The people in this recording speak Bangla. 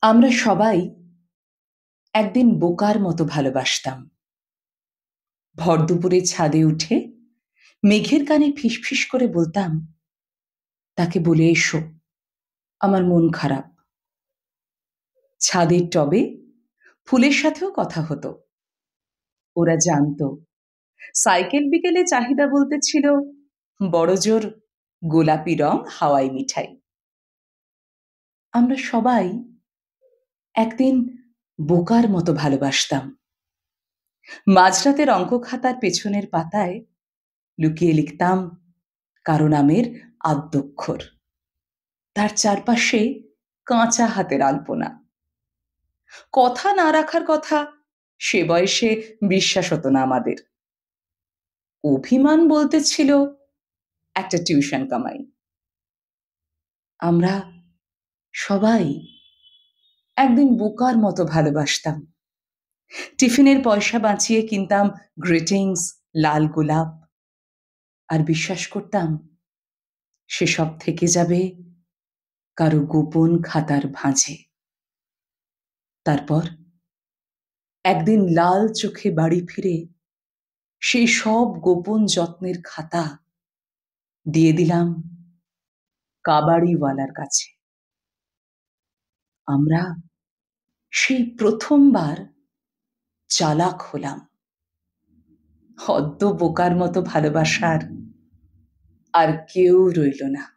আমরা সবাই একদিন বোকার মতো ভালোবাসতাম। ভর দুপুরে ছাদে উঠে মেঘের কানে ফিসফিস করে বলতাম, তাকে বলে এসো, আমার মন খারাপ। ছাদের টবে ফুলের সাথেও কথা হতো। ওরা জানতো সাইকেল বিকেলে চাহিদা বলতে ছিল বড় জোর গোলাপি রং হাওয়াই মিঠাই। আমরা সবাই একদিন বোকার মতো ভালোবাসতাম। মাঝরাতের অঙ্ক খাতার পেছনের পাতায় লুকিয়ে লিখতাম কারো নামের আদ্যক্ষর, তার চারপাশে কাঁচা হাতের আলপনা। কথা না রাখার কথা সে বয়সে বিশ্বাস হতো না আমাদের। অভিমান বলতে ছিল একটা টিউশন কামাই। আমরা সবাই একদিন বোকার মতো ভালোবাসতাম। টিফিনের পয়সা বাঁচিয়ে কিনতাম গ্রিটিংস, লাল গোলাপ, আর বিশ্বাস করতাম সেসব থেকে যাবে কারো গোপন খাতার ভাঁজে। তারপর একদিন লাল চোখে বাড়ি ফিরে সেই সব গোপন যত্নের খাতা দিয়ে দিলাম কাবাড়িওয়ালার কাছে। আমরা সেই প্রথমবার চালাক হলাম। হদ্দ বোকার মতো ভালোবাসার আর কেউ রইল না।